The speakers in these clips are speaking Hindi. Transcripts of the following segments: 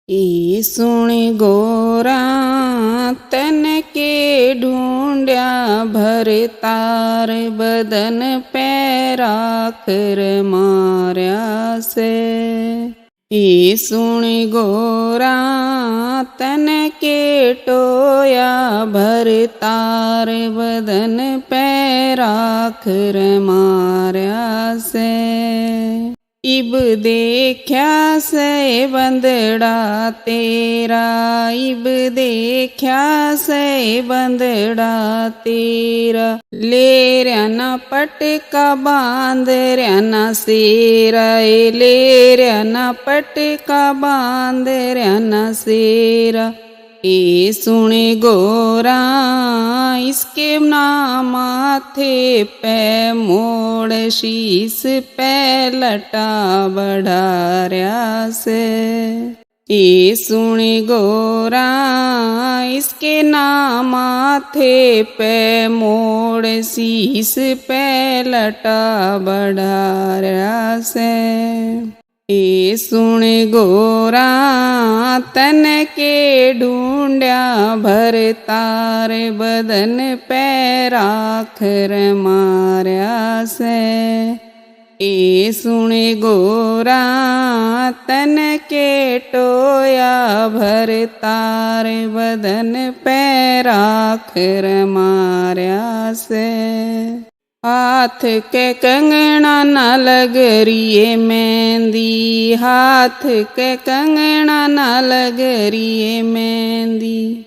ई सुणी गोरा तन के ढूंढ्या भर तार बदन पे राखर मार्या से। ई सुणी गोरा तन के टोया भर तार बदन पे राखर मार्या से। इब देखा से बंदड़ा तेरा, इब देखा से बंदड़ा तेरा, ले रना पटका बांध रना सेरा, ले रना पटका बांध रना सेरा। ए सुने गोरा इसके ना माथे पे मोड़ शीस पे लटा बढ़ार्या से। ए सुने गोरा इसके ना माथे पे मोड़ शीस पे लटा बढ़ार्या से। ए सुण गोरा तन के ढूंढ्या भर तार बदन पे राखर मार्या से। ए सुण गोरा तन के टोया भर तार बदन पे राखर मार्या से। हाथ के कंगना न लगरिए मेहंदी, हाथ के कंगना न लगरिए मेहंदी,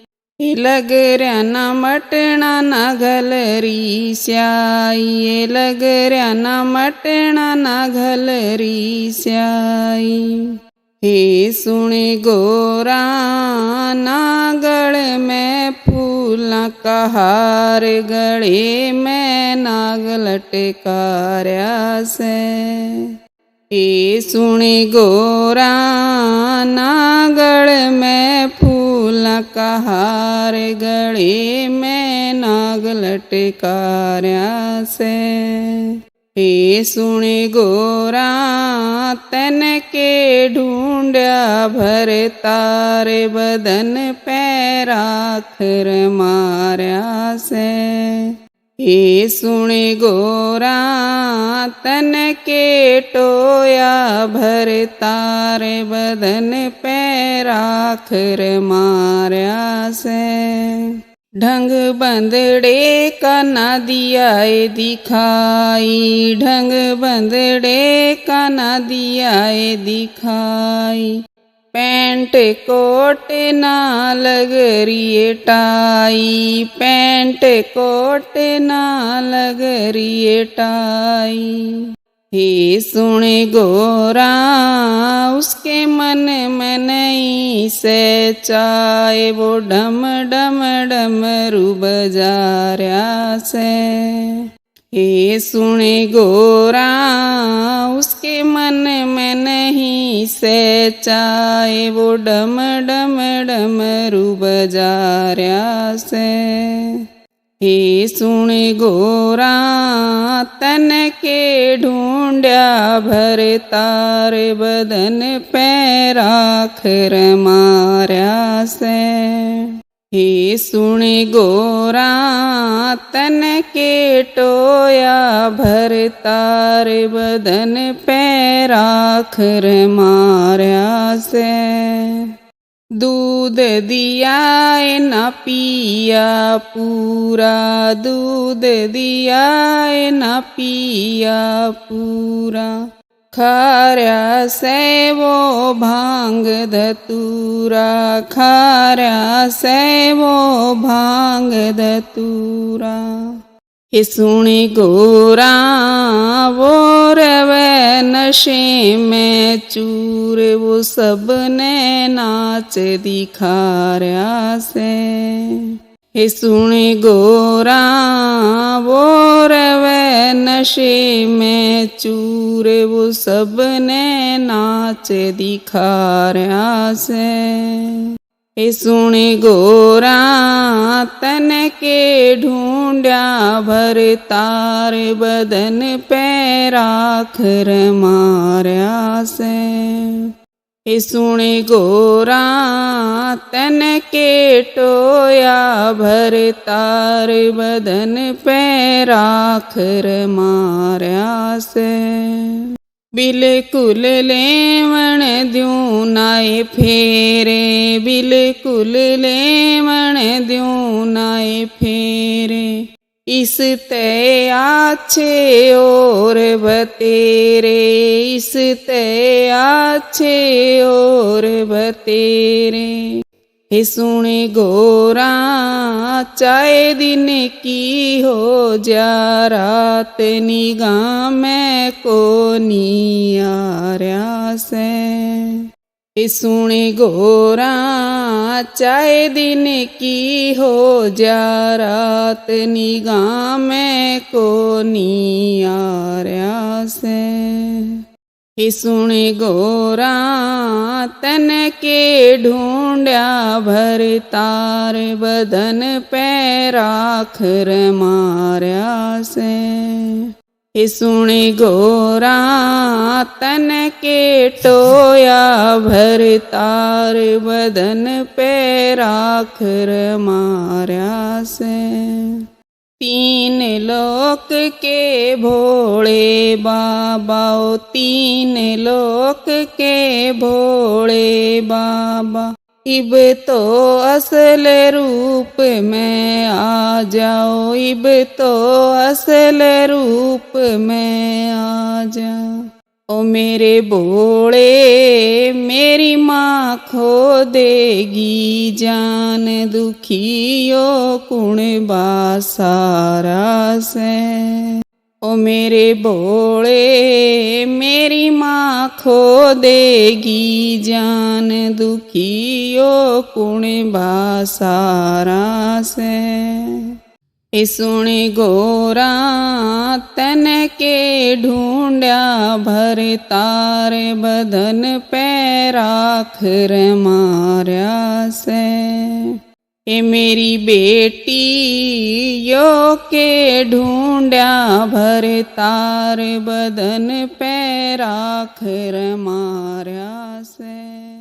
लग रहा न मटना न घलरी स्याई, लग रहा न मटना न घलरी स्याई। हे सुने गोरा नागड़ में फूल का हार, गले में नाग लटकार्या से। हे सुने गोरा नागड़ में फूल का हार, गले में नाग लटकार्या से। हे सुने गोरा तन के ढूंढ्या भर तार बदन पे राखर मार्या से। हे सुने गोरा तन के टोया भर तार बदन पे राखर मार्या से। ढंग बंदड़े का ना दियाए दिखाई, ढंग बंदड़े का ना दियाए दिखाई, पैंट कोट ना लगरिए टाई, पैंट कोट ना लगरिए टाई। हे सुने गोरा उसके मन में नहीं से चाहे, वो डम डम डमरू बजार्या से। हे सुने गोरा उसके मन में नहीं से चाहे, वो डम डम डमरू बजार्या से। हे सुन गोरा तन के ढूंढ्या भर तार बदन पे राखर मार्या से। हे सुन गोरा तन के टोया भर तार बदन पे राखर मार्या से। दूध दिया न पिया पूरा, दूध दिया न पिया पूरा, खार्या से वो भांग धतूरा, खार्या से वो भांग धतूरा। हे सुनी गोरा वो रवे नशे में चूर, वो सबने नाच दिखार्या से। हे सुनी गोरा वो रवे नशे में चूर, वो सबने नाच दिखार्या से। हे सुन गोरा तन के ढूंढ्या भर तार बदन पे राखर मार्या से। हे सुने गोरा तन के टोया, भर तार बदन पे राख मार्या से। बिल्कुल लेवण द्यूं नाए फेरे, बिल्कुल लेवण द्यूं नाए फेरे। इस ते आछे और बतेरे, इस ते आछे और बतेरे। हे सुने गोरा चाहे दिन की हो जा, रात निगाह में को नियारा से। हे सुने गोरा चाहे दिन की हो जा, रात निगाह में को नियारा से। हे सुने गोरा तन के ढूंढ्या, भर तार बदन पे राख मार्या से। हे सुने गोरा तन के टोया, भर तार बदन पे राख मार्या से। तीन लोक के भोले बाबा, ओ तीन लोक के भोले बाबा। इब तो असल रूप में आ जाओ, इब तो असल रूप में आ जाओ। ओ मेरे भोले मेरी माँ खो देगी जान, दुखियो कुण बासारा से। ओ मेरे भोले मेरी माँ खो देगी जान, दुखियो कुण बासारा से। हे सुने गोरा तन के ढूंढ्या, भर तार बदन पे राख मार्या से। हे मेरी बेटी यो के ढूंढ्या, भर तार बदन पे राख मार्या से।